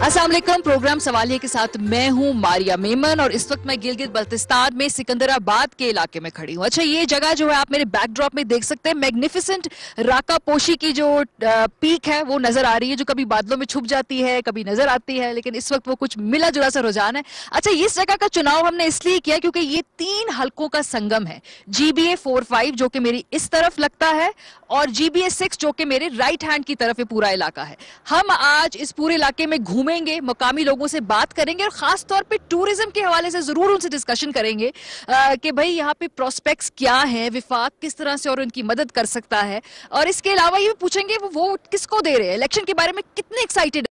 अस्सलाम वालेकुम। प्रोग्राम सवालिया के साथ मैं हूं मारिया मेमन और इस वक्त मैं गिलगित बल्तिस्तान में सिकंदराबाद के इलाके में खड़ी हूं। अच्छा, ये जगह जो है आप मेरे बैकड्रॉप में देख सकते हैं, मैग्निफिसेंट राका पोशी की जो पीक है वो नजर आ रही है, जो कभी बादलों में छुप जाती है, कभी नजर आती है, लेकिन इस वक्त वो कुछ मिला जुला सा रुझान है। अच्छा, इस जगह का चुनाव हमने इसलिए किया क्योंकि ये 3 हलकों का संगम है। GBA 45 जो कि मेरी इस तरफ लगता है और GBA 6 जो कि मेरे राइट हैंड की तरफ ये पूरा इलाका है। हम आज इस पूरे इलाके में घूमेंगे, मुकामी लोगों से बात करेंगे और खास तौर पे टूरिज्म के हवाले से जरूर उनसे डिस्कशन करेंगे कि भाई यहाँ पे प्रोस्पेक्ट्स क्या हैं, विफाक किस तरह से और उनकी मदद कर सकता है। और इसके अलावा ये भी पूछेंगे वो वोट किसको दे रहे हैं, इलेक्शन के बारे में कितने एक्साइटेड।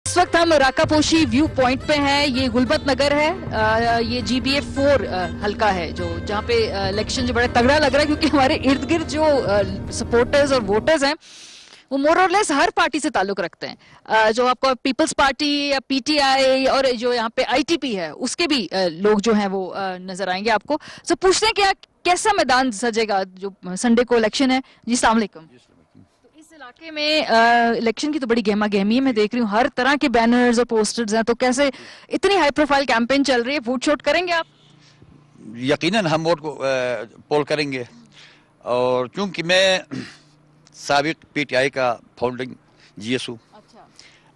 इस वक्त हम राकापोशी व्यू पॉइंट पे हैं। ये गुलबत नगर है, ये GBA 4 हल्का है जो जहाँ पे इलेक्शन जो बड़ा तगड़ा लग रहा है क्योंकि हमारे इर्द गिर्द जो सपोर्टर्स और वोटर्स हैं वो मोर और लेस हर पार्टी से ताल्लुक रखते हैं। जो आपको पीपल्स पार्टी या PTI और जो यहाँ पे ITP है उसके भी लोग जो हैं वो नजर आएंगे आपको। तो पूछते हैं क्या कैसा मैदान सजेगा जो संडे को इलेक्शन है। जी अस्सलाम वालेकुम। इस इलाके में इलेक्शन की तो बड़ी गहमा गहमी है, मैं देख रही हूँ हर तरह के बैनर्स और पोस्टर्स हैं। तो कैसे इतनी हाई प्रोफाइल कैंपेन चल रही है, वोट शोट करेंगे आप? यकीनन हम वोट को पोल करेंगे और चूंकि मैं साबिक PTI का फाउंडिंग GSU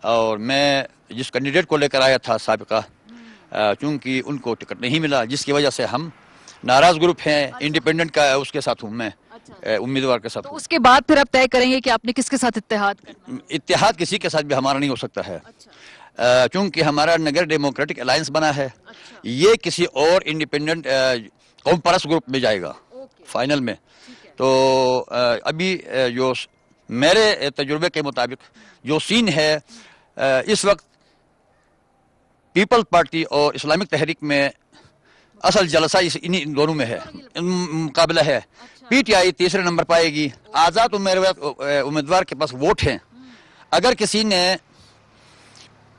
और मैं जिस कैंडिडेट को लेकर आया था साबिका, चूंकि उनको टिकट नहीं मिला जिसकी वजह से हम नाराज ग्रुप हैं। इंडिपेंडेंट का उसके साथ हूँ मैं, उम्मीदवार के साथ। तो उसके बाद फिर आप तय करेंगे कि आपने किसके साथ इत्तेहाद करना है? इत्तेहाद किसी के साथ भी हमारा नहीं हो सकता है, क्योंकि हमारा नगर डेमोक्रेटिक अलायंस बना है। ये किसी और इंडिपेंडेंट कौम परस्त ग्रुप में जाएगा फाइनल में। तो अभी जो मेरे तजुर्बे के मुताबिक जो सीन है इस वक्त पीपल्स पार्टी और इस्लामिक तहरीक में असल जलसा इन दोनों में है, मुकाबला है। PTI तीसरे नंबर पाएगी। आज़ाद उम्मीदवार के पास वोट हैं। अगर किसी ने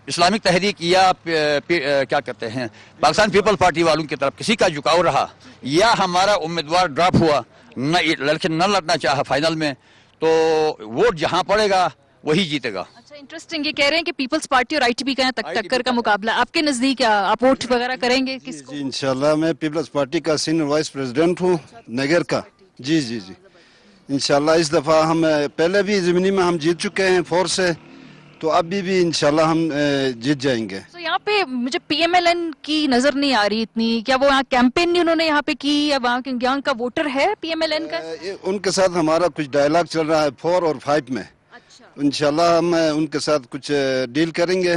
इस्लामिक तहरीक या क्या कहते हैं पाकिस्तान पीपल पार्टी वालों की तरफ किसी का झुकाव रहा या हमारा उम्मीदवार ड्रॉप हुआ, न लड़ना चाहा फाइनल में, तो वोट जहां पड़ेगा वही जीतेगा। अच्छा, इंटरेस्टिंग। ये कह रहे हैं कि पीपल्स पार्टी और ITP का टक्कर का मुकाबला। आपके नजदीक आप वोट वगैरह करेंगे किसको? जी इंशाल्लाह मैं पीपल्स पार्टी का सीनियर वाइस प्रेसिडेंट हूँ नगर का। जी जी जी इंशाल्लाह इस दफा हम पहले भी ज़मीनी में हम जीत चुके हैं 4 से, तो अभी भी इंशाल्लाह हम जीत जाएंगे। तो यहाँ पे मुझे PMLN की नजर नहीं आ रही इतनी। क्या वो यहाँ कैंपेन नहीं उन्होंने यहाँ पे की या वहाँ के यहाँ का वोटर है PMLN का? उनके साथ हमारा कुछ डायलॉग चल रहा है 4 और 5 में। अच्छा। इंशाल्लाह हम उनके साथ कुछ डील करेंगे।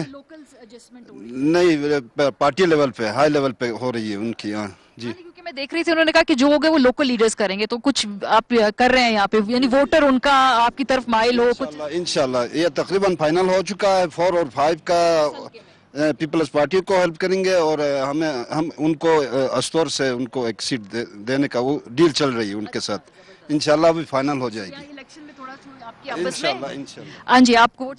नहीं, पार्टी लेवल पे, हाई लेवल पे हो रही है उनकी। हाँ जी, क्योंकि मैं देख रही थी उन्होंने कहा कि जो होगा वो लोकल लीडर्स करेंगे। तो कुछ आप कर रहे हैं यहाँ पे, यानी वोटर उनका आपकी तरफ माइल हो कुछ? इंशाल्लाह ये तकरीबन फाइनल हो चुका है। 4 और 5 का पीपल्स पार्टी को हेल्प करेंगे और हम उनको अस्तौर से उनको एक सीट देने का वो डील चल रही है उनके साथ। इंशाल्लाह भी फाइनल हो जाएगी इलेक्शन में। थोड़ा आपकी आपस में। हाँ जी, आपको वोट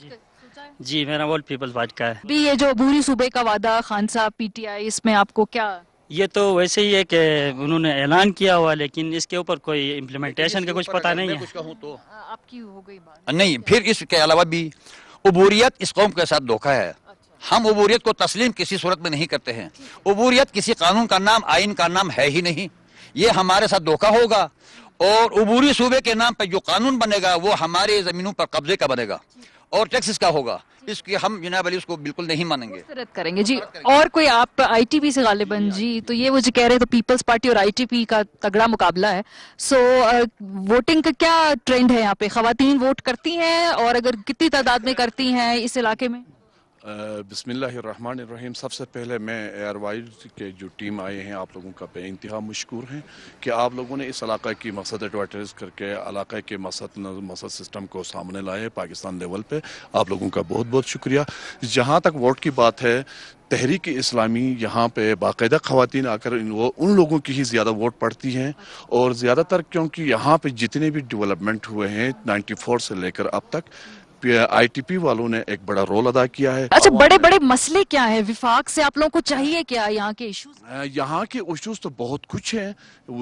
जी मेरा वोट पीपल्स पार्टी का है। भी ये जो भूरी सूबे का वादा खान साहब PTI, इसमें आपको क्या? ये तो वैसे ही है कि उन्होंने ऐलान किया हुआ, लेकिन इसके ऊपर कोई इम्प्लीमेंटेशन का कुछ पता नहीं है। कुछ कहूँ तो आपकी हो गई बात। नहीं, फिर इसके अलावा भी उबूरियत इस कौम के साथ धोखा है। हम उबूरियत को तस्लीम किसी सूरत में नहीं करते हैं। उबूरियत किसी कानून का नाम, आइन का नाम है ही नहीं। ये हमारे साथ धोखा होगा और उबूरी सूबे के नाम पर जो कानून बनेगा वो हमारे जमीनों पर कब्जे का बनेगा और टैक्सेस का होगा। इसकी हम जनाब अली उसको बिल्कुल नहीं मानेंगे, रद्द करेंगे जी। और कोई आप ITP से गालिबन जी, तो ये वो जो कह रहे तो पीपल्स पार्टी और ITP का तगड़ा मुकाबला है। सो वोटिंग का क्या ट्रेंड है यहाँ पे? खवातीन वोट करती हैं और अगर कितनी तादाद में करती हैं इस इलाके में? बिस्मिल्लाहिर्रहमानिर्रहीम। सबसे पहले मैं एयरवाइज के जो टीम आए हैं आप लोगों का बेइंतहा मशकूर हैं कि आप लोगों ने इस इलाका की मकसद एडवर्टाइज करके इलाका के मकसद सिस्टम को सामने लाए पाकिस्तान लेवल पे। आप लोगों का बहुत बहुत शुक्रिया। जहाँ तक वोट की बात है, तहरीक इस्लामी यहाँ पे बाकायदा ख़वातीन आकर उन लोगों की ही ज़्यादा वोट पड़ती हैं और ज़्यादातर क्योंकि यहाँ पे जितने भी डेवलपमेंट हुए हैं 94 से लेकर अब तक ITP वालों ने एक बड़ा रोल अदा किया है। अच्छा, बड़े बड़े मसले क्या है विफाक से, आप लोगों को चाहिए क्या यहाँ के इश्यूज? यहाँ के इश्यूज तो बहुत कुछ हैं।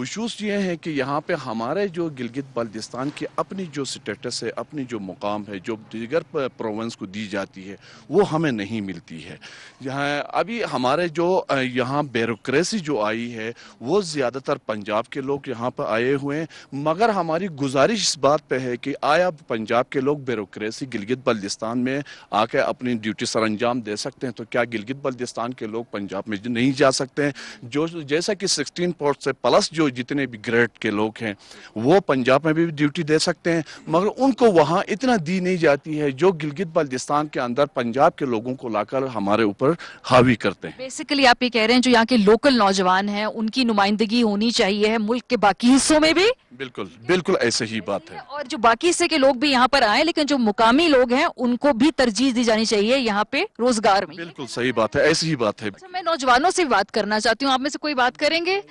इश्यूज ये हैं कि यहाँ पे हमारे जो गिलगित बल्तिस्तान की अपनी जो स्टेटस है, अपनी जो मुकाम है, जो दीगर प्रोविंस को दी जाती है, वो हमें नहीं मिलती है। यहाँ अभी हमारे जो यहाँ ब्यूरोक्रेसी जो आई है, वो ज़्यादातर पंजाब के लोग यहाँ पर आए हुए हैं, मगर हमारी गुजारिश इस बात पे है कि आया पंजाब के लोग ब्यूरोक्रेसी गिलगित बल्तिस्तान में आके अपनी ड्यूटी सर अंजाम दे सकते हैं, तो क्या गिलगित बल्तिस्तान के लोग पंजाब में नहीं जा सकते हैं? जो जैसा कि 16 पोस्ट से प्लस जो जितने भी ग्रेड के लोग हैं वो पंजाब में भी ड्यूटी दे सकते हैं, मगर उनको वहाँ इतना दी नहीं जाती है जो गिलगित बल्तिस्तान के अंदर पंजाब के लोगों को लाकर हमारे ऊपर हावी करते हैं। बेसिकली आप ये कह रहे हैं जो यहाँ के लोकल नौजवान हैं उनकी नुमाइंदगी होनी चाहिए है मुल्क के बाकी हिस्सों में भी? बिल्कुल बिल्कुल ऐसे ही बात है। और जो बाकी हिस्से के लोग भी यहाँ पर आए, लेकिन जो मुकामी लोग हैं उनको भी तरजीह दी जानी चाहिए यहाँ पे रोजगार में। बिल्कुल सही बात है, ऐसी ही बात है। अच्छा, मैं नौजवानों से बात करना चाहती हूँ, आप में से कोई बात करेंगे?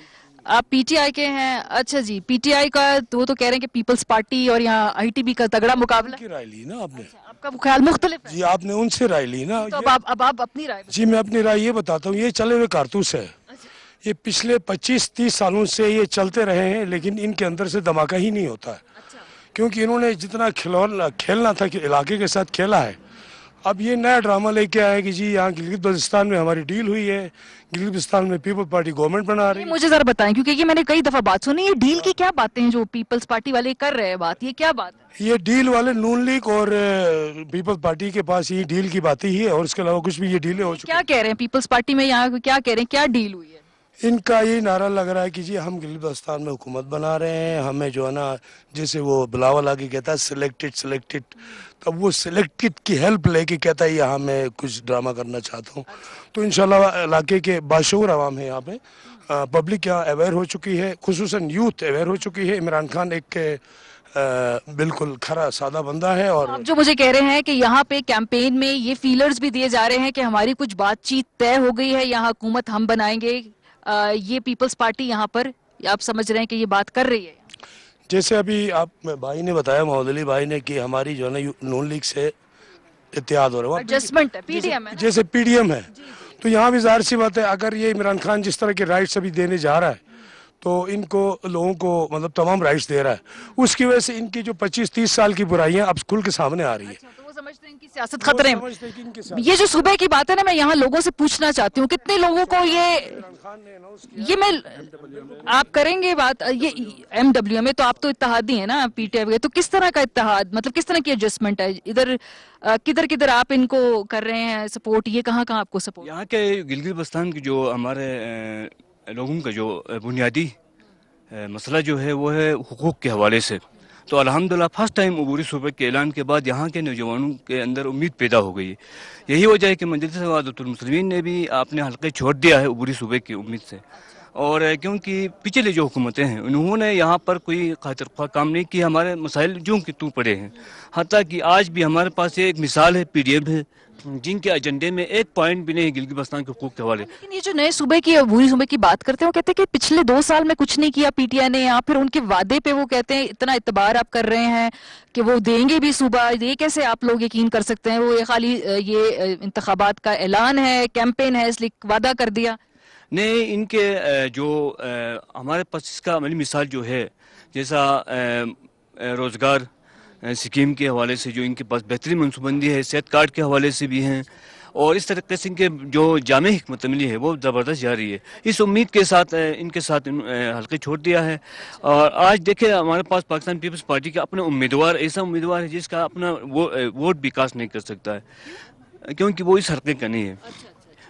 आप PTI के हैं? अच्छा जी, PTI का वो तो कह रहे हैं कि पीपल्स पार्टी और यहाँ ITB का तगड़ा मुकाबला। की राय ली ना आपने? आपका ख्याल मुख्तलिफ है जी, आपने उनसे राय ली ना। तो अब आप अपनी राय जी, मैं अपनी राय ये बताता हूँ, ये चले हुए कारतूस है। ये पिछले 25-30 सालों से ये चलते रहे हैं, लेकिन इनके अंदर से धमाका ही नहीं होता है। क्योंकि इन्होंने जितना खेलना था कि इलाके के साथ खेला है। अब ये नया ड्रामा लेके आए कि जी यहाँ गिलगित बल्तिस्तान में हमारी डील हुई है, गिलगित बल्तिस्तान में पीपल पार्टी गवर्नमेंट बना रही है। मुझे जरा बताएं, क्योंकि ये मैंने कई दफा बात सुनी, ये डील की क्या बातें हैं जो पीपल्स पार्टी वाले कर रहे हैं बात, ये क्या बात है? ये डील वाले नून लीग और पीपल पार्टी के पास ये डील की बातें ही है, और इसके अलावा कुछ भी ये डीलें हो चुकी। क्या कह रहे हैं पीपल्स पार्टी में, यहाँ क्या कह रहे हैं, क्या डील हुई है? इनका ये नारा लग रहा है कि जी हम गिलगित बल्तिस्तान में हुकूमत बना रहे हैं, हमें जो है ना, जैसे वो बिलावल आगे कहता है सिलेक्टेड, तब वो सिलेक्टेड की हेल्प लेके कहता है यहाँ मैं कुछ ड्रामा करना चाहता हूँ। तो इंशाल्लाह इलाके के बाशऊर आवाम है यहाँ पे, पब्लिक यहाँ अवेयर हो चुकी है, खुसूसन यूथ अवेयर हो चुकी है। इमरान खान एक बिल्कुल खरा सादा बंदा है। और अब जो मुझे कह रहे हैं कि यहाँ पे कैंपेन में ये फीलर्स भी दिए जा रहे हैं कि हमारी कुछ बातचीत तय हो गई है, यहाँ हुकूमत हम बनाएंगे, ये पीपल्स पार्टी यहाँ पर आप समझ रहे हैं कि ये बात कर रही है? जैसे अभी आप भाई ने बताया, मोहम्मद अली भाई ने, कि हमारी जो है ना नून लीग से इत्तेहाद हो रहा है, एडजस्टमेंट है, PDM है, जैसे PDM है। तो यहाँ भी जाहिर सी बात है, अगर ये इमरान खान जिस तरह के राइट्स अभी देने जा रहा है, तो इनको लोगों को मतलब तमाम राइट्स दे रहा है, उसकी वजह से इनकी जो 25-30 साल की बुराइयां अब खुल के सामने आ रही है। तो वो समझते हैं कि सियासत खतरे में। ये जो सुबह की बात है ना, मैं यहाँ लोगों से पूछना चाहती हूँ, कितने लोगों को ये मैं आप करेंगे बात, ये MW में तो आप तो इत्तेहादी है ना, PTI, तो किस तरह का इत्तेहाद, मतलब किस तरह की एडजस्टमेंट है? इधर किधर किधर आप इनको कर रहे हैं सपोर्ट, ये कहाँ कहाँ आपको सपोर्ट? यहाँ के गिलगित बल्तिस्तान के जो हमारे लोगों का जो बुनियादी मसला जो है वो है हुकूक के हवाले से। तो अल्हम्दुलिल्लाह फर्स्ट टाइम अबूरी सूबे के ऐलान के बाद यहाँ के नौजवानों के अंदर उम्मीद पैदा हो गई है। यही वजह है कि मजलिस वफ़ाक़तुल मुस्लिमीन ने भी अपने हल्के छोड़ दिया है अबूरी सूबे की उम्मीद से। और क्योंकि पिछले जो हुकूमतें हैं उन्होंने यहाँ पर कोई खातिर ख्वाह काम नहीं किया, हमारे मसाइल जो कि तू पड़े हैं। हत्ता कि आज भी हमारे पास एक मिसाल है PDM है, जिनके एजेंडे में एक पॉइंट भी नहीं गिलगित बल्तिस्तान के हुकूक के हवाले। लेकिन ये जो नए सूबे की अबूरी सूबे की बात करते हैं, वो कहते हैं कि पिछले 2 साल में कुछ नहीं किया PTI ने, या फिर उनके वादे पे वो कहते हैं इतना इतबार आप कर रहे हैं कि वो देंगे भी सूबा, ये कैसे आप लोग यकीन कर सकते हैं? वो ये खाली ये इंतखाबात का ऐलान है, कैंपेन है, इसलिए वादा कर दिया नहीं। इनके जो हमारे पास इसका अमली मिसाल जो है, जैसा रोज़गार स्कीम के हवाले से जो इनके पास बेहतरीन मनसूबबंदी है, सेहत कार्ड के हवाले से भी हैं, और इस तरीके से इनके जो जामे हिकमत अमली है वो ज़बरदस्त जारी है। इस उम्मीद के साथ इनके साथ हल्के छोड़ दिया है। और आज देखें हमारे पास पाकिस्तान पीपल्स पार्टी का अपना उम्मीदवार, ऐसा उम्मीदवार है जिसका अपना वोट भी कास्ट नहीं कर सकता है, क्योंकि वो इस हल्के का नहीं है।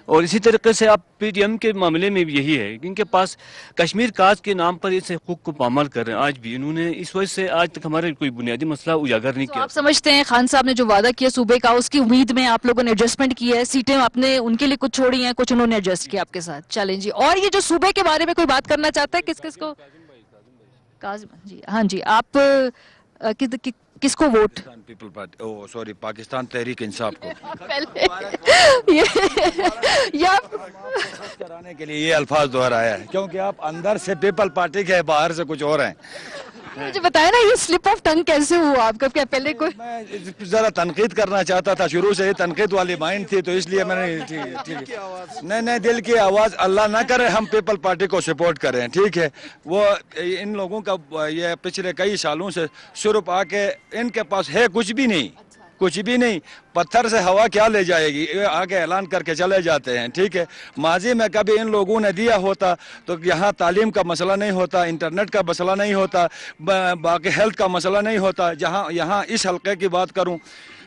और इसी तरीके से आप PDM के मामले में भी यही है, इनके पास कश्मीर काज के नाम पर इस हकूक़ को पामाल कर रहे हैं आज भी। इन्होंने इस वजह से आज तक हमारे कोई बुनियादी मसला उजागर नहीं किया। आप समझते हैं खान साहब ने जो वादा किया सूबे का, उसकी उम्मीद में आप लोगों ने एडजस्टमेंट किया है, सीटें आपने उनके लिए कुछ छोड़ी हैं, कुछ उन्होंने एडजस्ट किया आपके साथ? चलें जी। और ये जो सूबे के बारे में कोई बात करना चाहता है, किस किस को? काजिम जी, हाँ जी, आप किसको वोट? पीपल पार्टी, ओ सॉरी, पाकिस्तान तहरीक इंसाफ को कराने के लिए ये अल्फाज दोहराया है, क्योंकि आप अंदर से पीपल पार्टी के, बाहर से कुछ और हैं। مجھے بتایا نا یہ سلپ آف ٹنگ کیسے ہوا آپ کا؟ کیا پہلے کوئی میں ذرا تنقید کرنا چاہتا تھا، شروع سے ہی تنقید والی مائنڈ تھی، تو اس لیے میں نے نہیں دل کی آواز، اللہ نہ کرے ہم پیپل پارٹی کو سپورٹ کریں، ٹھیک ہے. وہ ان لوگوں کا یہ پچھلے کئی سالوں سے شروع آ کے ان کے پاس ہے کچھ بھی نہیں، کچھ بھی نہیں. پتھر سے ہوا کیا لے جائے گی، آگے اعلان کر کے چلے جاتے ہیں، ٹھیک ہے. ماضی میں کبھی ان لوگوں نے دیا ہوتا تو یہاں تعلیم کا مسئلہ نہیں ہوتا، انٹرنیٹ کا مسئلہ نہیں ہوتا، باقی ہیلتھ کا مسئلہ نہیں ہوتا. یہاں اس حلقے کی بات کروں،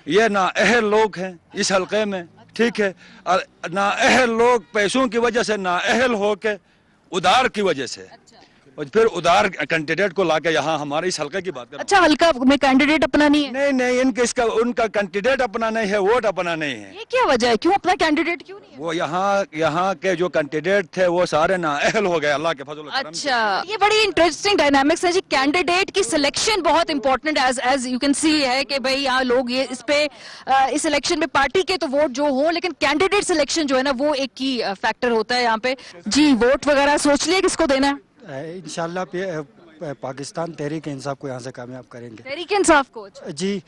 یہ نااہل لوگ ہیں اس حلقے میں، ٹھیک ہے. نااہل لوگ پیسوں کی وجہ سے، نااہل ہو کے ادار کی وجہ سے، اور پھر ادار کینڈیڈیٹ کو لا کے یہاں ہمارے اس حلقے کی بات کریں. اچھا حلقہ میں کینڈیڈیٹ اپنا نہیں ہے؟ نہیں ان کا کینڈیڈیٹ اپنا نہیں ہے، ووٹ اپنا نہیں ہے. یہ کیا وجہ ہے، کیوں اپنا کینڈیڈیٹ کیوں نہیں ہے؟ وہ یہاں کے جو کینڈیڈیٹ تھے وہ سارے نااہل ہو گئے اللہ کے فضل و کرم سے. اچھا، یہ بڑی انٹرسٹنگ ڈائنامکس ہے جی. کینڈیڈیٹ کی سلیکشن بہت important as you can see ہے کہ بھئی یہاں لوگ یہ اس پہ اس الیکشن میں پارٹی کے تو ووٹ جو ہوں، لیکن کینڈیڈیٹ سلیکشن جو ہے نا وہ ایک کی فیکٹر ہوتا ہے یہاں پہ. جی ووٹ وغیرہ سوچ لیے کس کو دینا ہے؟ انشاءاللہ پاکستان تحریک انصاف کو یہاں سے کامیاب کریں گے. تحریک انصاف کو؟ جی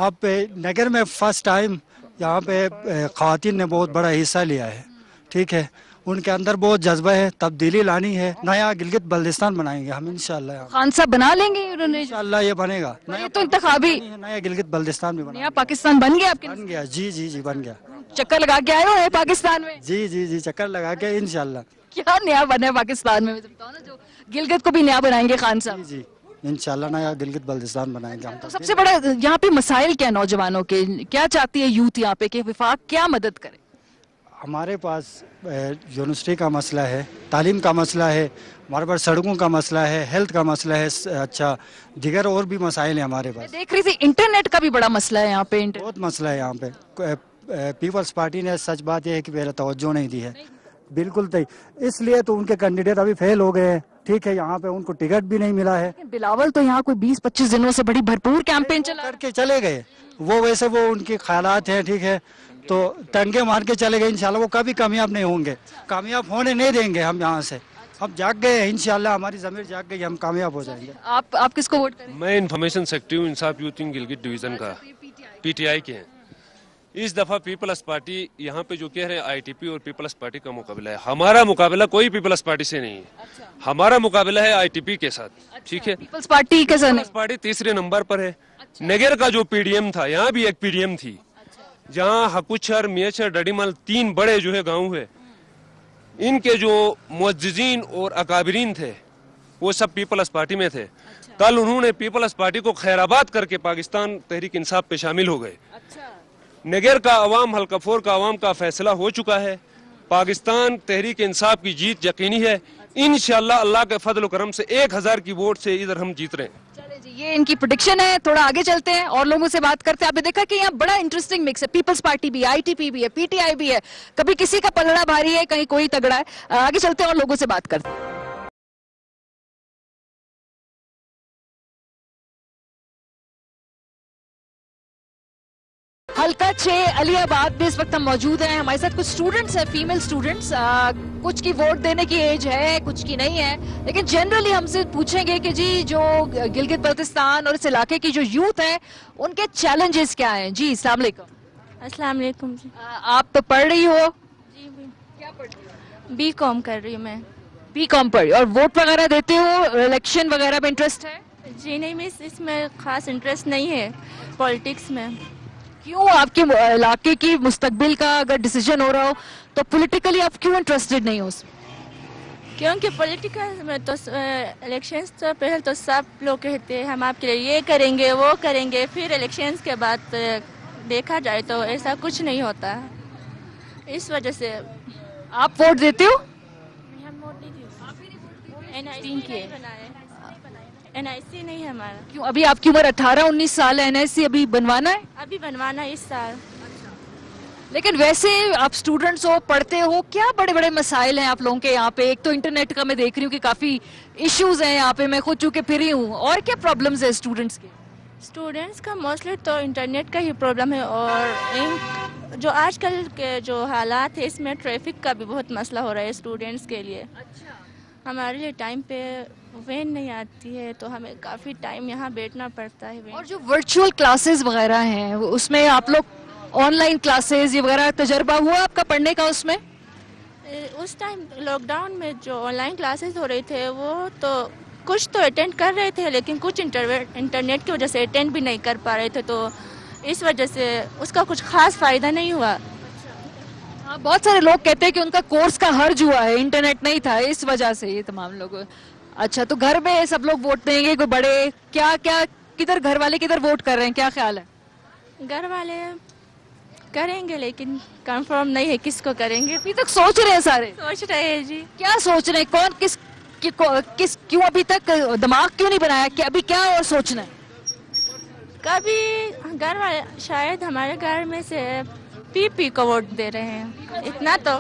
آپ نگر میں فرسٹ ٹائم یہاں پہ خواتین نے بہت بڑا حصہ لیا ہے، ٹھیک ہے. ان کے اندر بہت جذبہ ہے، تبدیلی لانی ہے، نیا گلگت بلتستان بنائیں گے ہم انشاءاللہ. خان صاحب بنا لیں گے انہوں نے؟ انشاءاللہ یہ بنے گا. یہ تو انتخابی نیا گلگت بلتستان بھی نیا پاکستان بن گیا آپ کے؟ بن گیا، جی بن گیا. چکر لگا کے آئے ہو پاکستان میں؟ جی چکر لگا کے انشاءاللہ. کیا نیا بنا ہے پاکستان میں؟ بتاؤ نا، جو گلگت کو بھی نیا بنائیں گے خان صاحب. جی انشاءاللہ نیا گلگت بلتستان بنائیں گے ہم. تو سب سے بڑا یہاں پہ مسائل کیا نوجوانوں کے، کیا چاہتی ہے یوتھ یہاں پہ کہ وفاق کیا مدد کرے؟ ہمارے پاس یونیورسٹی کا مسئلہ ہے، تعلیم کا مسئلہ ہے، ہمارے پاس سڑکوں کا مسئلہ ہے، ہیلتھ کا مسئلہ ہے، اچھا دیگر اور بھی مسائل ہیں ہمارے پاس. دیکھ رہی تھی انٹرنیٹ کا بھی بڑا مسئلہ ہے یہاں پہ. بہت مسئلہ ہے یہاں پہ. پیپلز پارٹی نے سچ بات یہ ہے کہ پہلے توجہ نہیں دی ہے، بالکل صحیح. اس لیے تو ان کے کینڈیڈیٹ ابھی فیل ہو گئے ہیں، ٹھیک ہے. یہاں پہ ان کو ٹکٹ بھی نہیں ملا ہے. بلاول تو یہاں کوئی 20-25 دنوں سے بڑی بھرپور کیمپین چلا کر کے چلے گئے. وہ ویسے وہ ان کے خیالات ہیں، ٹھیک ہے، تو ٹنگے مار کے چلے گئے. انشاءاللہ وہ کبھی کامیاب نہیں ہوں گے، کامیاب ہونے نہیں دیں گے ہم یہاں سے. ہم جاگ گئے ہیں انشاءاللہ، ہماری ضمیر جاگ گئی، ہم کامیاب ہو جائیں گے. آپ کس کو ووٹ کریں؟ میں انفارمیشن سیکرٹری ہوں انصاف یوتھ ونگ گلگت ڈویژن کا، پی ٹی آئی کے ہیں. اس دفعہ پیپلز پارٹی یہاں پہ جو کہہ رہے ہیں آئی ٹی پی اور پیپلز پارٹی کا مقابلہ ہے. ہمارا مقابلہ کوئی پیپلز پارٹی سے نہیں ہے، ہمارا مقابلہ ہے آئی ٹی پی کے ساتھ، ٹھیک ہے. پیپلز پارٹی کے ساتھ؟ پیپلز پارٹی تیسرے نمبر پر ہے. نگر کا جو پی ڈی ایم تھا، یہاں بھی ایک پی ڈی ایم تھی، جہاں حکوچھر، میچر، ڈڈیمل 3 بڑے جو ہے گاؤں ہے، ان کے جو معززین اور اکابرین تھے وہ سب پیپلز پارٹی میں تھے. کل انہوں نے پیپلز پارٹی کو خیرآباد کر کے پاکستان تحریک انصاف پہ شامل ہو گئے. نگر کا عوام، حلقہ 4 کا عوام کا فیصلہ ہو چکا ہے. پاکستان تحریک انصاف کی جیت یقینی ہے انشاءاللہ. اللہ کے فضل و کرم سے 1000 کی ووٹ سے ادھر ہم جیت رہے ہیں. یہ ان کی پریڈکشن ہے. تھوڑا آگے چلتے ہیں اور لوگوں سے بات کرتے ہیں. آپ نے دیکھا کہ یہاں بڑا انٹرسٹنگ مکس ہے، پیپلز پارٹی بھی، آئی ٹی پی بھی ہے، پی ٹی آئی بھی ہے. کبھی کسی کا پلڑا بھاری ہے، کہیں کوئی تگڑا ہے. آگے چلتے ہیں اور لوگوں سے بات کرتے ہیں. حلقہ 6 علی آباد میں اس وقت ہم موجود ہیں. ہمارے ساتھ کچھ اسٹوڈنٹس ہیں، فیمیل اسٹوڈنٹس. کچھ کی ووٹ دینے کی ایج ہے، کچھ کی نہیں ہے، لیکن جنرلی ہم سے پوچھیں گے کہ جی جو گلگت بلتستان اور اس علاقے کی جو یوتھ ہے ان کے چیلنجز کیا ہیں. جی السلام علیکم. السلام علیکم. جی آپ پڑھ رہی ہو؟ جی کیا پڑھ رہی ہو؟ بی کام کر رہی ہوں میں. بی کام پڑھ رہی ہو. اور ووٹ وغیرہ دیتے ہو؟ الیکشن وغیرہ میں انٹرسٹ ہے؟ جی نہیں، میں اس میں خاص انٹرسٹ نہیں ہے پولیٹکس میں. کیوں؟ آپ کے علاقے کی مستقبل کا اگر ڈیسیجن ہو رہا ہو تو پولیٹیکلی آپ کیوں انٹرسٹڈ نہیں ہو اس میں؟ کیونکہ پولیٹیکل میں تو الیکشنز تو پہلے تو سب لوگ کہتے ہیں ہم آپ کے لیے یہ کریں گے وہ کریں گے، پھر الیکشنز کے بعد دیکھا جائے تو ایسا کچھ نہیں ہوتا. اس وجہ سے. آپ ووٹ دیتے ہو؟ این آئی سی نہیں ہے ہمارا. کیوں؟ ابھی آپ کی عمر 18-19 سال ہے، این آئی سی ابھی بنوانا ہے؟ ابھی بنوانا ہے اس سال. لیکن ویسے آپ اسٹوڈنٹس ہو، پڑھتے ہو، کیا بڑے بڑے مسائل ہیں آپ لوگوں کے یہاں پہ؟ ایک تو انٹرنیٹ کا میں دیکھ رہی ہوں کہ کافی ایشوز ہیں یہاں پہ، میں خود چونکہ پھری ہوں. اور کیا پرابلمز ہیں اسٹوڈنٹس کے؟ اسٹوڈنٹس کا موسٹلی تو انٹرنیٹ کا ہی پرابلم ہے، اور جو آج کل کے جو حالات ہیں اس میں ٹریفک کا بھی بہت مسئلہ ہو رہا ہے اسٹوڈنٹس کے لیے. हमारे लिए टाइम पे वैन नहीं आती है, तो हमें काफ़ी टाइम यहाँ बैठना पड़ता है। और जो वर्चुअल क्लासेस वगैरह हैं उसमें आप लोग ऑनलाइन क्लासेस ये वगैरह तजर्बा हुआ आपका पढ़ने का उसमें? उस टाइम लॉकडाउन में जो ऑनलाइन क्लासेस हो रहे थे वो तो कुछ तो अटेंड कर रहे थे, लेकिन कुछ इंटरनेट की वजह से अटेंड भी नहीं कर पा रहे थे, तो इस वजह से उसका कुछ खास फ़ायदा नहीं हुआ। हाँ, बहुत सारे लोग कहते हैं कि उनका कोर्स का हर्ज हुआ है, इंटरनेट नहीं था इस वजह से ये तमाम लोग। अच्छा, तो घर में सब लोग वोट देंगे, कोई बड़े क्या क्या किधर घर वाले किधर वोट कर रहे हैं, क्या ख्याल है? घर वाले करेंगे लेकिन कंफर्म नहीं है किसको करेंगे। अभी तक सोच रहे हैं सारे? सोच रहे हैं जी। क्या सोच रहे हैं, कौन किस क्यों अभी तक दिमाग क्यों नहीं बनाया कि अभी क्या और सोचना है? कभी घर वाले शायद हमारे घर में से पीपी को वोट दे रहे हैं, इतना तो।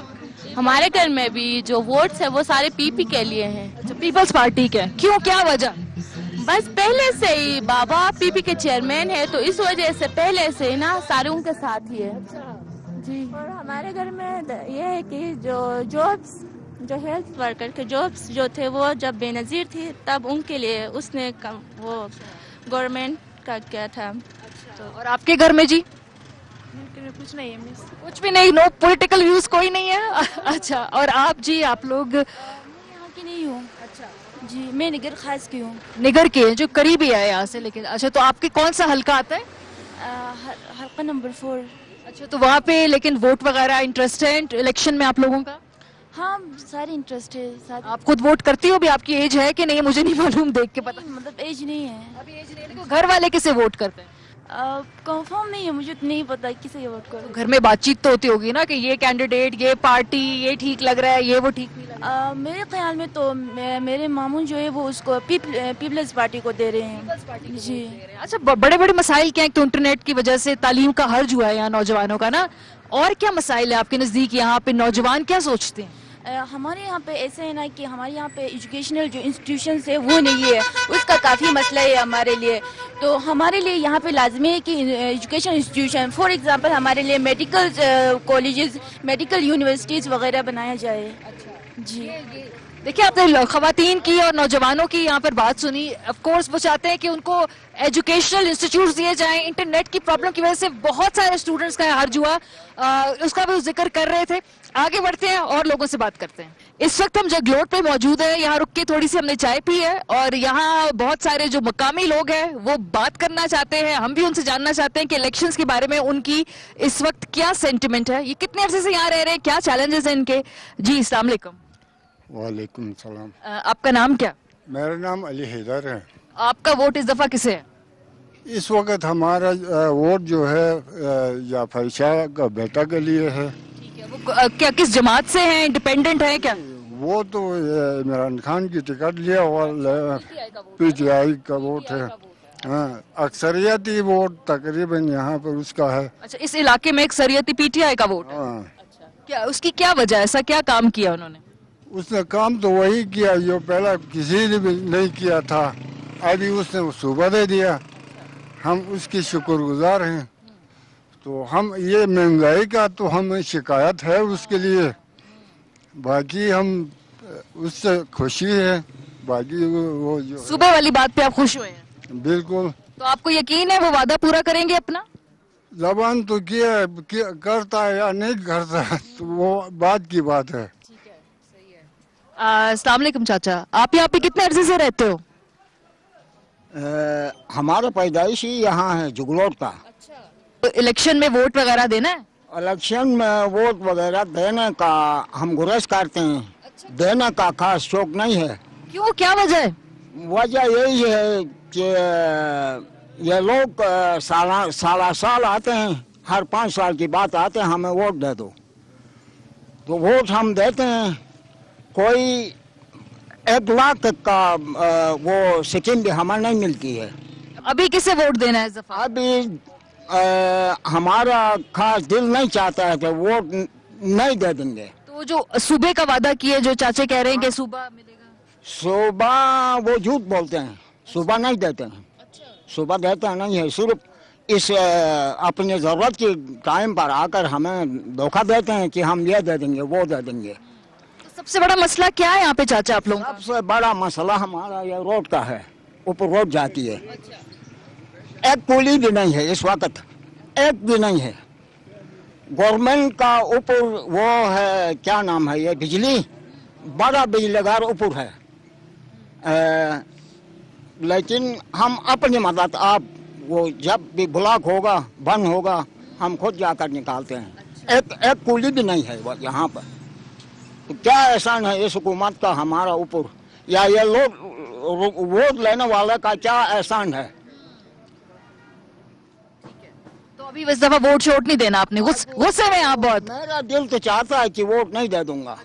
हमारे घर में भी जो वोट्स है वो सारे पीपी के लिए हैं। अच्छा, पीपल्स पार्टी के, क्यों, क्या वजह? बस पहले से ही बाबा पीपी के चेयरमैन है, तो इस वजह से पहले से ही ना सारे उनके साथ ही है जी। और हमारे घर में ये है कि जो जॉब्स, जो हेल्थ वर्कर के जॉब्स जो थे वो जब बेनजीर थी तब उनके लिए उसने वो गवर्नमेंट का किया था। तो और आपके घर में जी? कुछ नहीं है मिस। कुछ भी नहीं, नो पॉलिटिकल व्यूज कोई नहीं है? अच्छा, और आप जी, आप लोग? यहाँ की नहीं हूँ। अच्छा जी, मैं निगर खास की हूँ। निगर के, जो करीबी है यहाँ से, लेकिन अच्छा, तो आपके कौन सा हल्का आता है? हल्का नंबर 4। अच्छा, तो वहाँ पे लेकिन वोट वगैरह इंटरेस्ट है इलेक्शन में आप लोगों का? हाँ, सारे इंटरेस्ट है साथ। आप खुद वोट करती हो? अभी आपकी एज है कि नहीं, मुझे नहीं मालूम, देख के पता। मतलब एज नहीं है अभी, एज नहीं है। घर वाले किसे वोट करते हैं? कंफर्म नहीं है, मुझे नहीं पता किसे वोट करूं। घर में बातचीत तो होती होगी ना कि ये कैंडिडेट, ये पार्टी, ये ठीक लग रहा है, ये वो ठीक नहीं लग रहा है। मेरे ख्याल में तो मेरे मामू जो है वो उसको पीपल्स पार्टी को दे रहे हैं जी। अच्छा, बड़े बड़े मसाइल क्या है? तो इंटरनेट की वजह से तालीम का हर्ज हुआ है यहाँ नौजवानों का ना, और क्या मसाइल है आपके नजदीक? यहाँ पे नौजवान क्या सोचते हैं? हमारे यहाँ पे ऐसे है ना कि हमारे यहाँ पे एजुकेशनल जो इंस्टीट्यूशंस है वो नहीं है, उसका काफ़ी मसला है हमारे लिए। तो हमारे लिए यहाँ पे लाजमी है कि एजुकेशन इंस्टीट्यूशन, फॉर एग्जांपल हमारे लिए मेडिकल कॉलेजेस, मेडिकल यूनिवर्सिटीज़ वगैरह बनाया जाए। अच्छा जी। देखिए, आपने खवातीन की और नौजवानों की यहाँ पर बात सुनी। ऑफ कोर्स वो चाहते हैं कि उनको एजुकेशनल इंस्टीट्यूट्स दिए जाएं। इंटरनेट की प्रॉब्लम की वजह से बहुत सारे स्टूडेंट्स का हर्ज हुआ, उसका भी जिक्र कर रहे थे। आगे बढ़ते हैं और लोगों से बात करते हैं। इस वक्त हम जगलोट पे मौजूद है, यहाँ रुक के थोड़ी सी हमने चाय पी है और यहाँ बहुत सारे जो मकामी लोग हैं वो बात करना चाहते हैं। हम भी उनसे जानना चाहते हैं कि इलेक्शंस के बारे में उनकी इस वक्त क्या सेंटिमेंट है, ये कितने अरसे से यहाँ रह रहे हैं, क्या चैलेंजेस हैं इनके। जी, अस्सलाम वालेकुम। वालेकुम सलाम। आपका नाम क्या? मेरा नाम अली हैदर है। आपका वोट इस दफा किसे है? इस वक्त हमारा वोट जो है जाफर शाह का बेटा के लिए है। वो क्या किस जमात से हैं, इंडिपेंडेंट है क्या? वो तो इमरान खान की टिकट लिया और पीटीआई का वोट है। हाँ, अक्सरियती वोट तकरीबन यहाँ पर उसका है। अच्छा, इस इलाके में अक्सरियती पीटीआई का वोट है। अच्छा, क्या उसकी क्या वजह है, ऐसा क्या काम किया उन्होंने? उसने काम तो वही किया जो पहला किसी ने भी नहीं किया था, अभी उसने सूबा दे दिया। हम उसकी शुक्रगुजार हैं। तो हम ये महंगाई का तो हमें शिकायत है उसके लिए, बाकी हम उससे खुशी है। बाकी वो जो सुबह वाली बात पे आप खुश हुए हैं? बिल्कुल। तो आपको यकीन है वो वादा पूरा करेंगे अपना? जबान तो किया करता है या नहीं करता तो वो बात की बात है। अस्सलाम वालेकुम चाचा, आप यहाँ पे कितने अरसे से रहते हो? हमारा पैदाइश ही यहाँ है जुगलोट का। तो इलेक्शन में वोट वगैरह देना है? इलेक्शन में वोट वगैरह देने का हम गुरेज करते हैं। देने का खास शौक नहीं है। क्यों, क्या वजह है? वजह यही है कि ये लोग साल आते हैं, हर 5 साल की बात आते हैं, हमें वोट दे दो। तो वोट हम देते हैं, कोई 1 लाख का वो स्कीम भी हमें नहीं मिलती है। अभी किसे वोट देना है इस दफा? अभी हमारा खास दिल नहीं चाहता है कि वोट नहीं दे देंगे। तो जो सूबे का वादा किए, जो चाचे कह रहे हैं कि सूबा मिलेगा, सूबा वो झूठ बोलते हैं, सूबा नहीं देते हैं। सूबा देता नहीं है, सिर्फ इस अपनी जरूरत के टाइम पर आकर हमें धोखा देते हैं कि हम ये दे देंगे वो दे देंगे। सबसे बड़ा मसला क्या है यहाँ पे चाचा आप लोगों का? सबसे बड़ा मसला हमारा ये रोड का है, ऊपर रोड जाती है, एक पुली भी नहीं है इस वक्त, एक भी नहीं है। गवर्नमेंट का ऊपर वो है, क्या नाम है ये, बिजली, बड़ा बिजली घर ऊपर है, लेकिन हम अपनी मदद, आप वो जब भी ब्लॉक होगा, बंद होगा, हम खुद जाकर निकालते हैं। एक कुली भी नहीं है यहाँ पर। तो क्या एहसान है इस हुकूमत का हमारा ऊपर, या ये लोग वोट लेने वाले का क्या एहसान है? तो अभी इस दफा वोट शोट नहीं देना आपने, गुस्से में आप बहुत? मेरा दिल तो चाहता है कि वोट नहीं दे दूंगा।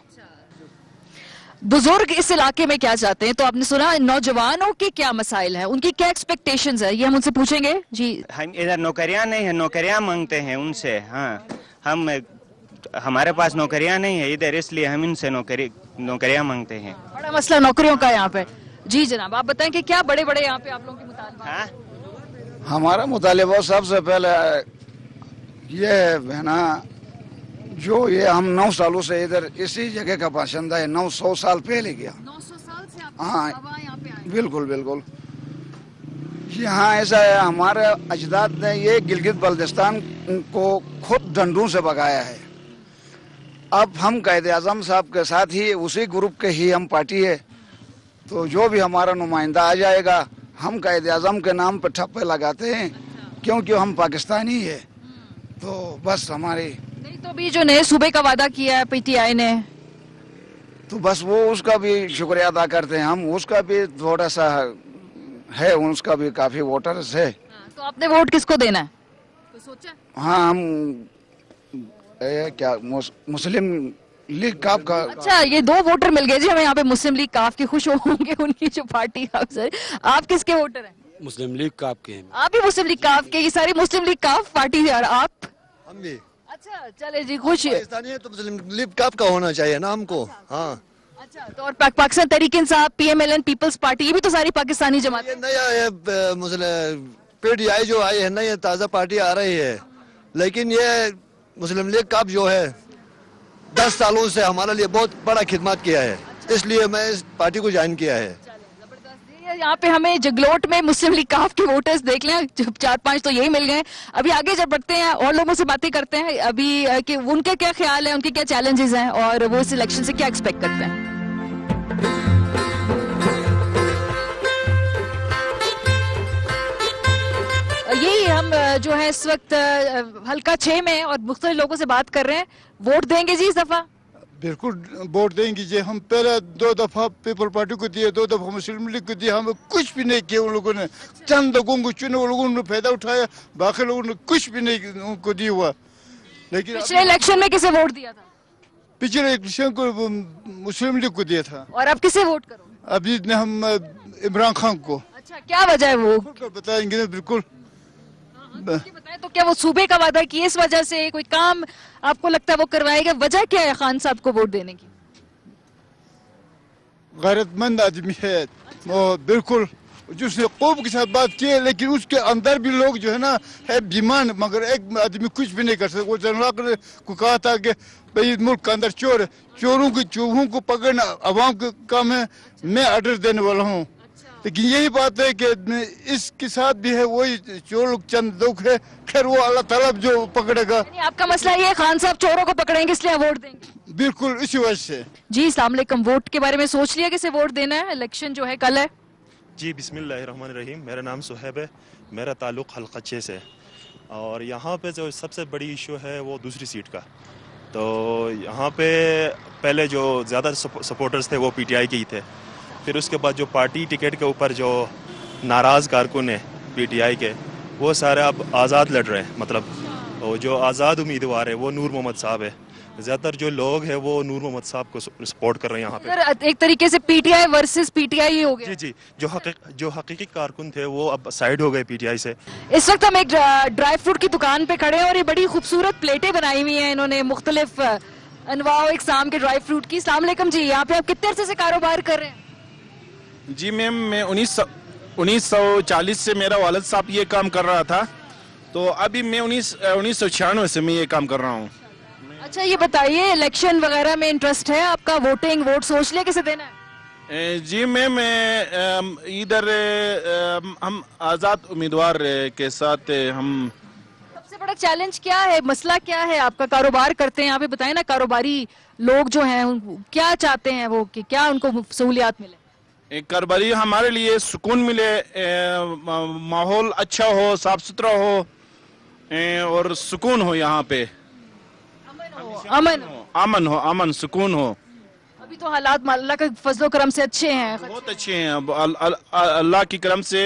बुजुर्ग इस इलाके में क्या चाहते हैं, तो आपने सुना नौजवानों के क्या मसाइल हैं, उनकी क्या एक्सपेक्टेशंस है, ये हम उनसे पूछेंगे जी। हम इधर नौकरियां नहीं है, नौकरियां मांगते हैं उनसे। हाँ, हमारे पास नौकरियां नहीं है इधर, इसलिए हम इनसे नौकरियां मांगते हैं। बड़ा मसला नौकरियों का यहाँ पे। जी जनाब, आप बताएं कि क्या बड़े बड़े यहाँ पे आप लोगों के मुताबिक? हमारा मुतालिबा सबसे पहले ये है ना, जो ये हम 9 सालों से इधर इसी जगह का बाशिंदा है, 900 साल पहले गया। 900 साल से आप हाँ बिल्कुल बिल्कुल। यहाँ ऐसा है, हमारे अजदाद ने ये गिलगित बल्तिस्तान को खुद डंडों से भगाया है। अब हम कायद-ए-आज़म साहब के साथ ही, उसी ग्रुप के ही हम पार्टी है, तो जो भी हमारा नुमाइंदा आ जाएगा, हम कायद-ए-आज़म के नाम पर ठप्पे लगाते हैं, क्योंकि हम पाकिस्तानी है। तो बस हमारी नहीं, तो भी जो नए सूबे का वादा किया है पीटीआई ने, तो बस वो उसका भी शुक्रिया अदा करते हैं हम, उसका भी थोड़ा सा है, उसका भी काफी वोटर्स है। तो आपने वोट किसको देना है, तो सोचा? हाँ, हम क्या मुस्लिम लीग काफ का। अच्छा, ये 2 वोटर मिल गए जी हमें यहाँ पे, मुस्लिम लीग काफ के। खुश होंगे उनकी जो पार्टी। आप किसके वोटर हैं? मुस्लिम लीग काफ के हैं। आप भी मुस्लिम लीग काफ के? ये सारी मुस्लिम लीग काफ पार्टी है। और आप? हम भी। अच्छा, चले जी, खुश है। पाकिस्तानी है तो मुस्लिम लीग काफ का होना चाहिए ना हमको। हाँ, अच्छा, तो और पाकिस्तान तहरीक इंसाफ, पीएमएलएन, पीपल्स पार्टी, ये भी तो सारी पाकिस्तानी जमात है। नया पीटीआई जो आई है ना, ये ताज़ा पार्टी आ रही है, लेकिन ये मुस्लिम लीग काफ जो है 10 सालों से हमारे लिए बहुत बड़ा खिदमत किया है, इसलिए मैं इस पार्टी को ज्वाइन किया है। यहाँ पे हमें जगलोट में मुस्लिम लीग काफ के वोटर्स देख लें, 4-5 तो यही मिल गए। अभी आगे जब बढ़ते हैं और लोगों से बातें करते हैं अभी कि उनके क्या ख्याल है, उनके क्या चैलेंजेस हैं और वो इस इलेक्शन से क्या एक्सपेक्ट करते हैं। यही हम जो है इस वक्त हल्का 6 में और मुख्तलिफ लोगों से बात कर रहे हैं। वोट देंगे जी इस दफा? बिल्कुल वोट देंगे जी। हम पहले 2 दफा पीपल पार्टी को दिए, 2 दफा मुस्लिम लीग को दिए, हमें कुछ भी नहीं किया उन लोगों ने। चंद लोगों को चुने, उन लोगों ने फायदा उठाया, बाकी लोगों ने कुछ भी नहीं उनको दिया हुआ। लेकिन पिछले इलेक्शन में किसे वोट दिया था? पिछले इलेक्शन को मुस्लिम लीग को दिया था। और अब किसे वोट करो? अभी ने हम इमरान खान को। अच्छा, क्या वजह है वो बताएंगे? बिल्कुल बताएं। तो क्या वो सूबे का वादा किए, इस वजह से कोई काम आपको लगता है वो करवाएगा? वजह क्या है खान साहब को वोट देने की? गैरतमंद आदमी है वो, बिल्कुल, जिसने कौम के साथ बात की है, लेकिन उसके अंदर भी लोग जो है ना है बीमान, मगर एक आदमी कुछ भी नहीं कर सकता। वो जनरल को कहा था कि भाई मुल्क के अंदर चोर है, चोरों को पकड़ना अवाम का काम है, मैं ऑर्डर देने वाला हूँ। लेकिन यही बात है कि इसके साथ भी है वही चोर लोग, चंद लोग है, खैर वो अल्लाह ताला जो पकड़ेगा। आपका मसला ये खान साहब चोरों को पकड़ेंगे इसलिए वोट देंगे? बिल्कुल, इसी वजह से। जी अस्सलाम वालेकुम। वोट के बारे में सोच लिया किसे वोट देना है? इलेक्शन जो है कल है। जी बिस्मिल्लाहिर्रहमानिर्रहीम। मेरा नाम सुहैब है, मेरा ताल्लुक हल्का 6 से, और यहाँ पे जो सबसे बड़ी इशू है वो दूसरी सीट का। तो यहाँ पे पहले जो ज़्यादा सपोर्टर्स थे वो पीटीआई के ही थे, फिर उसके बाद जो पार्टी टिकट के ऊपर जो नाराज़ कारकुन है पीटीआई के, वो सारे अब आज़ाद लड़ रहे हैं। मतलब वो जो आज़ाद उम्मीदवार है वो नूर मोहम्मद साहब है। ज़्यादातर जो लोग हैं वो नूर मोहम्मद साहब को सपोर्ट कर रहे हैं यहाँ पे। एक तरीके से पीटीआई वर्सेस पीटीआई ही हो गया। जी, जो हकीकी कारकुन थे वो अब साइड हो गए पीटीआई से। इस वक्त हम एक ड्राई फ्रूट की दुकान पे खड़े हैं और ये बड़ी खूबसूरत प्लेटें बनाई हुई हैं इन्होंने, मुख्तलिफ अनवाओ इकसाम के ड्राई फ्रूट की। अस्सलाम वालेकुम जी, यहाँ पे आप कितने अरसे से कारोबार कर रहे हैं? जी मैम, मैं 1940 से मेरा वालिद साहब ये काम कर रहा था, तो अभी मैं 1996 से मैं ये काम कर रहा हूँ। اچھا یہ بتائیے الیکشن وغیرہ میں انٹرسٹ ہے آپ کا؟ ووٹنگ ووٹ سوچ لیا کسے دینا ہے؟ جی میم ادھر ہم آزاد امیدوار کے ساتھ ہم سب سے بڑا چیلنج کیا ہے، مسئلہ کیا ہے آپ کا؟ کاروبار کرتے ہیں آپ، بتائیں نا کاروباری لوگ جو ہیں کیا چاہتے ہیں وہ، کہ کیا ان کو سہولیات ملے؟ کاروباری ہمارے لیے سکون ملے، ماحول اچھا ہو، صاف ستھرا ہو اور سکون ہو، یہاں پہ امن ہو، امن سکون ہو۔ ابھی تو حالات اللہ کے فضل و کرم سے اچھے ہیں، بہت اچھے ہیں اللہ کی کرم سے۔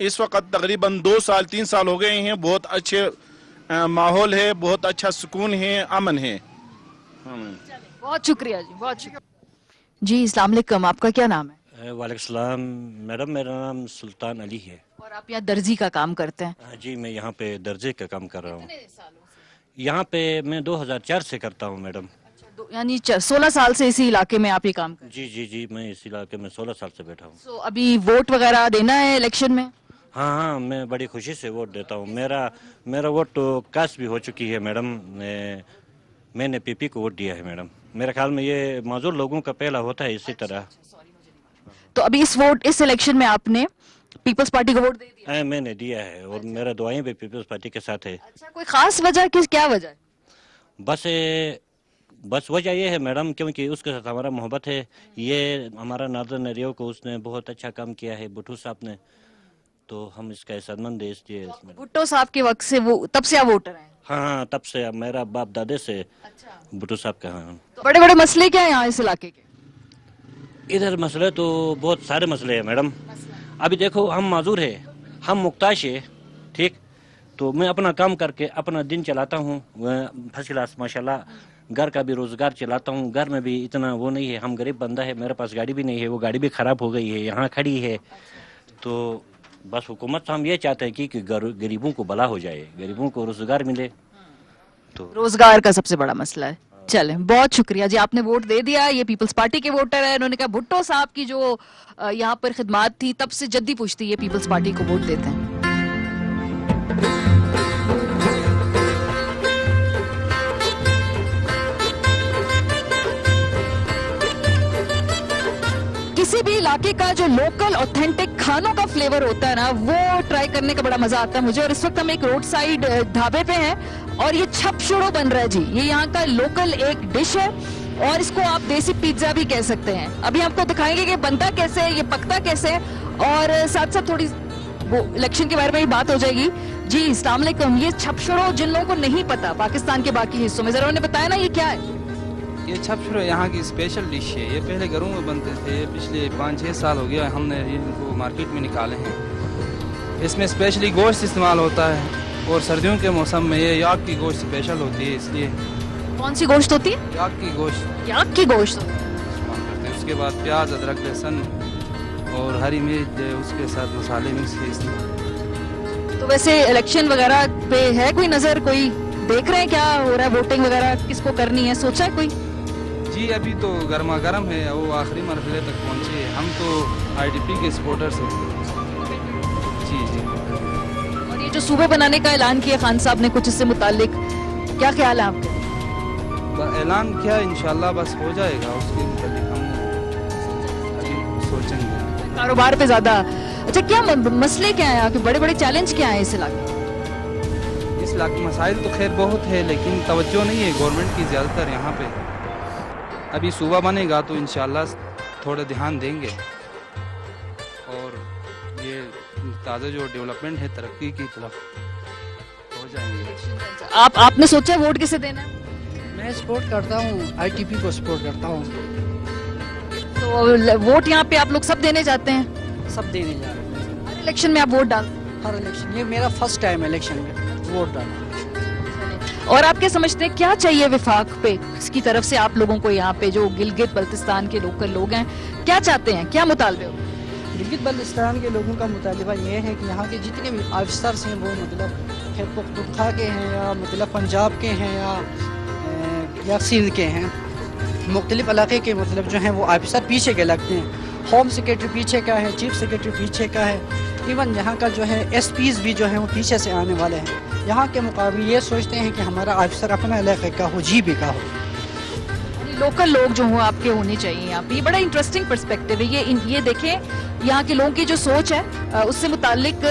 اس وقت تقریباً 2 سال 3 سال ہو گئے ہیں، بہت اچھے ماحول ہے، بہت اچھا سکون ہے، امن ہے۔ بہت شکریہ جی، بہت شکریہ جی۔ السلام علیکم، آپ کا کیا نام ہے؟ وعلیکم السلام میڈم، میرا نام سلطان علی ہے۔ اور آپ یہاں درزی کا کام کرتے ہیں؟ جی میں یہاں پہ درزے کا کام کر رہا ہوں۔ یہاں پہ میں 2004 سے کرتا ہوں میڈم۔ یعنی 16 سال سے اسی علاقے میں آپ یہ کام کرتے ہیں؟ جی جی میں اس علاقے میں 16 سال سے بیٹھا ہوں۔ تو ابھی ووٹ وغیرہ دینا ہے الیکشن میں؟ ہاں میں بڑی خوشی سے ووٹ دیتا ہوں۔ میرا ووٹ تو کاسٹ بھی ہو چکی ہے میڈم، میں نے پی پی کو ووٹ دیا ہے میڈم۔ میرے خیال میں یہ معذور لوگوں کا پہلا ہوتا ہے اسی طرح۔ تو ابھی اس الیکشن میں آپ نے پیپلز پارٹی کو ووٹ دے دیا؟ میں نے دیا ہے اور میرا دعائیں بھی پیپلز پارٹی کے ساتھ ہے۔ اچھا کوئی خاص وجہ، کیا وجہ ہے؟ بس وجہ یہ ہے میڈم کیونکہ اس کے ساتھ ہمارا محبت ہے۔ یہ ہمارا ناردرن ایریا کو اس نے بہت اچھا کام کیا ہے بھٹو صاحب نے، تو ہم اس کا عزت مند ہے اس لیے۔ بھٹو صاحب کے وقت سے تب سے آپ ووٹر ہیں؟ ہاں تب سے، میرا باپ دادے سے بھٹو صاحب کا۔ ہاں بڑے بڑے مسئلے کیا ہیں یہاں اس علاقے کے؟ ادھر مسئلے تو بہت سارے مسئلے ہیں میڈم۔ ابھی دیکھو ہم معذور ہیں، ہم محتاج ہیں، ٹھیک؟ تو میں اپنا کام کر کے اپنا دن چلاتا ہوں، فرسٹ کلاس ماشاءاللہ، گھر کا بھی روزگار چلاتا ہوں۔ گھر میں بھی اتنا وہ نہیں ہے، ہم غریب بندہ ہے، میرے پاس گاڑی بھی نہیں ہے، وہ گاڑی بھی خراب ہو گئی ہے، یہاں کھڑی ہے۔ تو بس حکومت سے ہم یہ چاہتے ہیں کہ غریبوں کو بھلا ہو جائے، غریبوں کو روزگار ملے۔ تو روزگار کا سب سے بڑا مسئلہ ہے۔ چلیں بہت شکریہ جی، آپ نے ووٹ دے دیا۔ یہ پیپلز پارٹی کے ووٹر ہیں، انہوں نے کہا بھٹو صاحب کی جو یہاں پر خدمات تھی تب سے جدی پوچھتی ہے پیپلز پارٹی کو ووٹ دیتے ہیں۔ کسی بھی علاقے کا جو لوکل اوتھینٹک کھانوں کا فلیور ہوتا ہے نا، وہ ٹرائی کرنے کا بڑا مزہ آتا ہے مجھے۔ اور اس وقت ہم ایک روڈ سائیڈ ڈھابے پہ ہیں اور یہ چھپ شڑو بن رہا ہے جی۔ یہ یہاں کا لوکل ایک ڈش ہے اور اس کو آپ دیسی پیزا بھی کہہ سکتے ہیں۔ ابھی آپ کو دکھائیں گے کہ بنتا کیسے ہے، یہ پکتا کیسے ہے، اور ساتھ ساتھ تھوڑی وہ الیکشن کے بارے میں بھی بات ہو جائے گی جی۔ السلام علیکم، یہ چھپ شڑو جن لوگوں کو نہیں پتا پاکستان کے باقی حصوں میں، ذرا انہیں بتایا نا یہ کیا ہے؟ یہ چھپ شڑو یہاں کی اسپیشل ڈش ہے۔ یہ پہلے گھروں میں بنتے تھے، پچھلے 5-6 سال ہو گیا ہم نے ان کو مارکیٹ میں نکالے ہیں۔ اس میں اسپیشلی گوشت استعمال ہوتا ہے اور سردیوں کے موسم میں یہ یاک کی گوشت اسپیشل ہوتی ہے، اس لیے۔ کون سی گوشت ہوتی ہے؟ یاک کی گوشت۔ یاک کی گوشت استعمال کرتے ہیں۔ اس کے بعد پیاز، ادرک، لہسن اور ہری مرچ، اس کے ساتھ مسالے مکس کے استعمال۔ تو ویسے الیکشن وغیرہ پہ ہے کوئی نظر، کوئی دیکھ رہے ہیں کیا ہو رہا ہے، ووٹنگ وغیرہ کس کو کرنی ہے، سوچا ہے کوئی؟ جی ابھی تو گرما گرم ہے، وہ آخری مرحلے تک پہنچے۔ ہم تو آئی ڈی پی کے سپورٹرز ہیں۔ جی جی۔ اور یہ جو صوبے بنانے کا اعلان کیا خان صاحب نے کچھ اس سے متعلق، کیا خیال ہے آپ کا؟ اعلان کیا انشاءاللہ بس ہو جائے گا، اس کے متعلق ہم ابھی سوچیں گے۔ کاروبار پہ زیادہ اچھا، کیا مسئلے کیا ہیں آپ کے، بڑے بڑے چیلنج کیا ہیں اس علاقے؟ اس علاقے مسائل تو خیر بہت ہے لیکن توجہ نہیں ہے گورنمنٹ کی زیادہ تر یہاں پہ۔ ابھی صوبہ بنے گا تو انشاءاللہ تھوڑا دھیان دیں گے اور یہ تازہ جو ڈیولپمنٹ ہے ترقی کی طرف ہو جائیں گے۔ آپ نے سوچا ووٹ کسے دینا ہے؟ میں سپورٹ کرتا ہوں آئی ٹی پی کو سپورٹ کرتا ہوں۔ تو ووٹ یہاں پہ آپ لوگ سب دینے جاتے ہیں؟ سب دینے جا رہے ہیں۔ ہر الیکشن میں آپ ووٹ ڈال؟ ہر الیکشن، یہ میرا فرسٹ ٹائم الیکشن میں ووٹ ڈالنا۔ اور آپ کیا سمجھتے ہیں کیا چاہیے وفاق پہ اس کی طرف سے آپ لوگوں کو، یہاں پہ جو گلگت بلتستان کے لوکل لوگ ہیں کیا چاہتے ہیں، کیا مطالبے ہو؟ گلگت بلتستان کے لوگوں کا مطالبہ یہ ہے کہ یہاں کے جتنے بھی آفیسرس ہیں وہ مطلب خیر پختونخوا کے ہیں یا مطلب پنجاب کے ہیں یا سندھ کے ہیں، مختلف علاقے کے مطلب جو ہیں وہ آفیسر پیچھے کے لگتے ہیں۔ ہوم سیکریٹری پیچھے کا ہے، چیف سیکریٹری پیچھے کا ہے، ایون یہاں کا جو ہے ایس پیز بھی جو ہیں وہ پیچھے سے آنے والے ہیں۔ यहाँ के मुकाबले ये सोचते हैं कि हमारा अफसर अपने इलाके का हो, जीबी का हो। लोकल लोग जो हो आपके होने चाहिए यहाँ पे। ये बड़ा इंटरेस्टिंग पर्सपेक्टिव है। ये देखें यहाँ के लोगों की जो सोच है उससे मुतालिक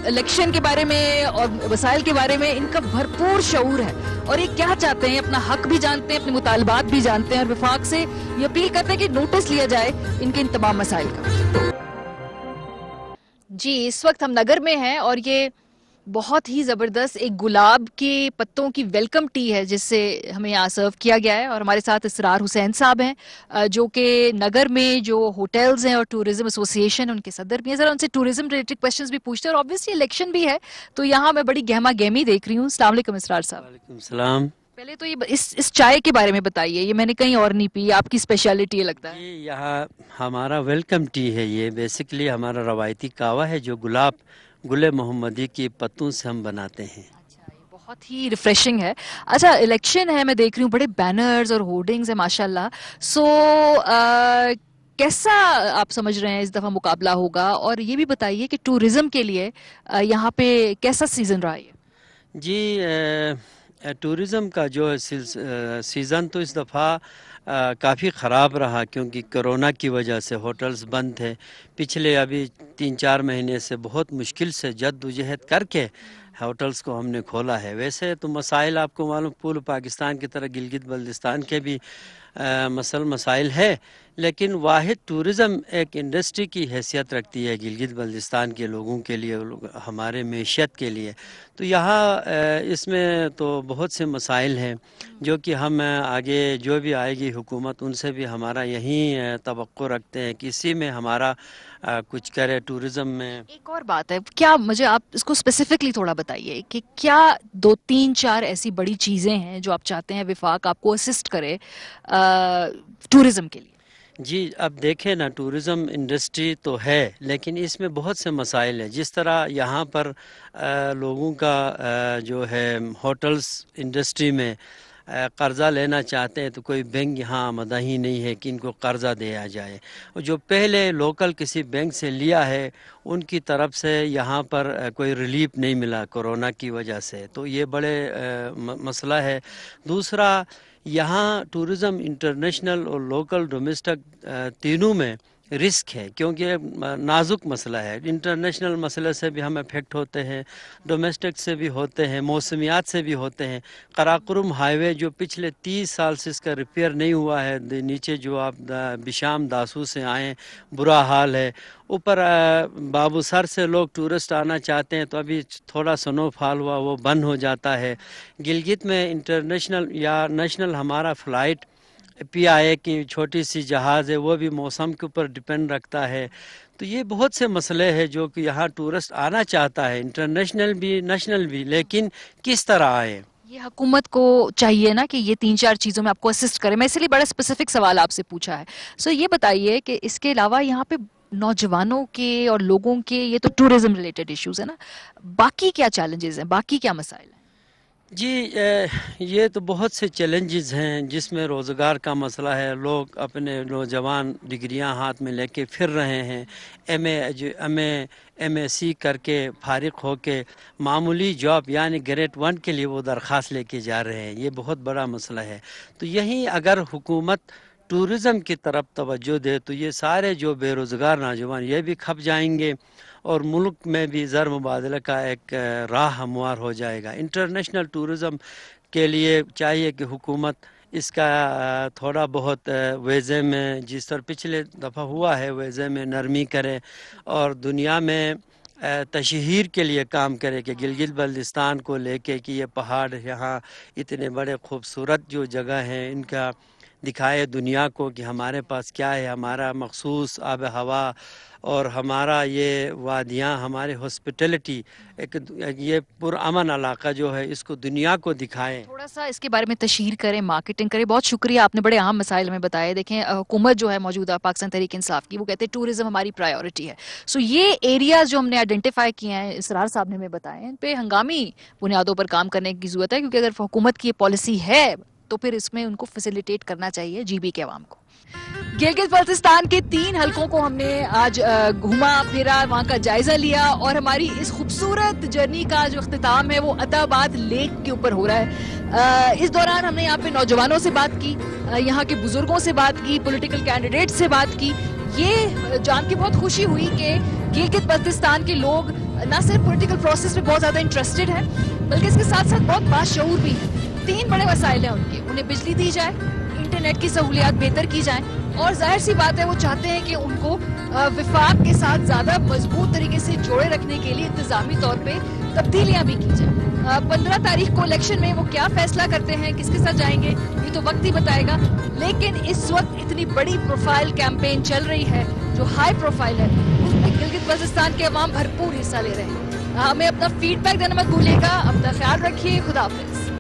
इलेक्शन के बारे में और वसाइल के बारे में इनका भरपूर शऊर है और ये क्या चाहते हैं, अपना हक भी जानते हैं, अपने मुतालबात भी जानते हैं और वफाक से ये अपील करते हैं कि नोटिस लिया जाए इनके इन तमाम मसाइल का। जी, इस वक्त हम नगर में हैं और ये बहुत ही ज़बरदस्त एक गुलाब के पत्तों की वेलकम टी है जिससे हमें यहाँ सर्व किया गया है और हमारे साथ इसरार हुसैन साहब हैं जो कि नगर में जो होटल्स हैं और टूरिज्म एसोसिएशन उनके सदर भी हैं। ज़रा उनसे टूरिज्म रिलेटेड क्वेश्चंस भी पूछते हैं और ऑब्वियसली इलेक्शन भी है तो यहाँ मैं बड़ी गहमा गहमी देख रही हूँ। अस्सलाम वालेकुम इसरार साहब। वालेकुम सलाम। पहले तो ये इस चाय के बारे में बताइए, ये मैंने कहीं और नहीं पी, आपकी स्पेशलिटी है लगता है। यहाँ हमारा वेलकम टी है, ये बेसिकली हमारा रवायती कावा है जो गुले मोहम्मदी की पत्तों से हम बनाते हैं। बहुत ही रिफ्रेशिंग है। अच्छा, इलेक्शन है, मैं देख रही हूँ बड़े बैनर्स और होर्डिंग्स है माशाल्लाह। सो कैसा आप समझ रहे हैं इस दफ़ा मुकाबला होगा और ये भी बताइए कि टूरिज्म के लिए यहाँ पे कैसा सीज़न रहा है? जी, टूरिज़म का जो सीज़न तो इस दफ़ा काफ़ी ख़राब रहा क्योंकि कोरोना की वजह से होटल्स बंद थे। पिछले अभी 3-4 महीने से बहुत मुश्किल से जद्दोजहद करके होटल्स को हमने खोला है। वैसे तो मसाइल आपको मालूम पूरे पाकिस्तान की तरह गिलगित बल्तिस्तान के भी मसाइल है, लेकिन वाहिद टूरिज़म एक इंडस्ट्री की हैसियत रखती है गिलगित बल्तिस्तान के लोगों के लिए, हमारे मैशियत के लिए। तो यहाँ इसमें तो बहुत से मसाइल हैं जो कि हम आगे जो भी आएगी हुकूमत उनसे भी हमारा यही तवक्को रखते हैं कि इसी में हमारा कुछ करे टूरिज़म में। एक और बात है, क्या मुझे आप इसको स्पेसिफिकली थोड़ा बताइए कि क्या 2-3-4 ऐसी बड़ी चीज़ें हैं जो आप चाहते हैं विफाक आपको असिस्ट करे टूरिज़म के लिए? जी, अब देखें ना, टूरिज़म इंडस्ट्री तो है लेकिन इसमें बहुत से मसाइल हैं। जिस तरह यहाँ पर लोगों का जो है होटल्स इंडस्ट्री में कर्ज़ा लेना चाहते हैं तो कोई बैंक यहाँ आमदा ही नहीं है कि इनको कर्ज़ा दिया जाए। और जो पहले लोकल किसी बैंक से लिया है उनकी तरफ से यहाँ पर कोई रिलीफ नहीं मिला कोरोना की वजह से, तो ये बड़े मसला है। दूसरा, यहाँ टूरिज़म इंटरनेशनल और लोकल डोमेस्टिक तीनों में रिस्क है क्योंकि नाजुक मसला है। इंटरनेशनल मसले से भी हम अफेक्ट होते हैं, डोमेस्टिक से भी होते हैं, मौसमियात से भी होते हैं। कराकुरम हाईवे जो पिछले 30 साल से इसका रिपेयर नहीं हुआ है, नीचे जो आप बिशाम दासू से आएँ बुरा हाल है। ऊपर बाबूसर से लोग टूरिस्ट आना चाहते हैं तो अभी थोड़ा स्नोफॉल हुआ वो बंद हो जाता है। गिलगित में इंटरनेशनल या नेशनल हमारा फ़्लाइट PIA की छोटी सी जहाज़ है वो भी मौसम के ऊपर डिपेंड रखता है। तो ये बहुत से मसले हैं जो कि यहाँ टूरिस्ट आना चाहता है, इंटरनेशनल भी नेशनल भी, लेकिन किस तरह आए। ये हुकूमत को चाहिए ना कि ये 3-4 चीज़ों में आपको असिस्ट करे। मैं इसलिए बड़ा स्पेसिफिक सवाल आपसे पूछा है। सो ये बताइए कि इसके अलावा यहाँ पे नौजवानों के और लोगों के, ये तो टूरिज्म रिलेटेड इश्यूज है ना, बाकी क्या चैलेंजेस हैं, बाकी क्या मसाइल हैं? जी, ये तो बहुत से चैलेंजेस हैं जिसमें रोज़गार का मसला है। लोग अपने नौजवान डिग्रियां हाथ में लेके फिर रहे हैं, MSc करके फारिग होके मामूली जॉब यानी ग्रेड 1 के लिए वो दरख्वास्त लेके जा रहे हैं। ये बहुत बड़ा मसला है। तो यही अगर हुकूमत टूरिज़म की तरफ तवज्जो दे तो ये सारे जो बेरोज़गार नौजवान ये भी खप जाएंगे और मुल्क में भी ज़र मुबादला का एक राह हमवार हो जाएगा। इंटरनेशनल टूरिज़म के लिए चाहिए कि हुकूमत इसका थोड़ा बहुत वीज़े में, जिस तरह पिछले दफ़ा हुआ है, वीज़े में नरमी करे और दुनिया में तशहीर के लिए काम करे कि गिलगित बल्तिस्तान को लेके कि ये पहाड़ यहाँ इतने बड़े खूबसूरत जो जगह हैं इनका दिखाए दुनिया को कि हमारे पास क्या है, हमारा मखसूस आब हवा और हमारा ये वादियाँ, हमारे हॉस्पिटलिटी, एक ये पुरअमन इलाका जो है इसको दुनिया को दिखाएं। थोड़ा सा इसके बारे में तशहीर करें, मार्केटिंग करें। बहुत शुक्रिया, आपने बड़े अहम मसाइल में बताए। देखें, हुकूमत जो है मौजूदा पाकिस्तान तहरीक इंसाफ की, वो कहते हैं टूरिज्म हमारी प्रायोरिटी है। सो ये एरियाज जो हमने आइडेंटिफाई किए हैं, इसरार साहब ने हमें बताए, इन पे हंगामी बुनियादों पर काम करने की ज़रूरत है क्योंकि अगर हुकूमत की ये पॉलिसी है तो फिर इसमें उनको फैसिलिटेट करना चाहिए GB के अवाम को। गिलगित बल्तिस्तान के 3 हलकों को हमने आज घुमा फिरा, वहाँ का जायजा लिया और हमारी इस खूबसूरत जर्नी का जो अख्तिताम है वो अताबाद लेक के ऊपर हो रहा है। इस दौरान हमने यहाँ पे नौजवानों से बात की, यहाँ के बुजुर्गों से बात की, पॉलिटिकल कैंडिडेट से बात की। ये जान के बहुत खुशी हुई कि गिलगित बल्तिस्तान के लोग न सिर्फ पॉलिटिकल प्रोसेस में बहुत ज़्यादा इंटरेस्टेड हैं, बल्कि इसके साथ साथ बहुत बाशऊर भी हैं। 3 बड़े मसाइल हैं उनके, उन्हें बिजली दी जाए, इंटरनेट की सहूलियात बेहतर की जाए और जाहिर सी बात है वो चाहते हैं कि उनको विफाक के साथ ज़्यादा मजबूत तरीके से जोड़े रखने के लिए इंतजामी तौर पे तब्दीलियां भी की जाए। 15 तारीख को इलेक्शन में वो क्या फैसला करते हैं, किसके साथ जाएंगे, ये तो वक्त ही बताएगा। लेकिन इस वक्त इतनी बड़ी प्रोफाइल कैंपेन चल रही है जो हाई प्रोफाइल है, उसमें गिलगित बल्तिस्तान के अवाम भरपूर हिस्सा ले रहे हैं। हमें अपना फीडबैक देना मत भूलिएगा। अपना ख्याल रखिए। खुदा हाफिज।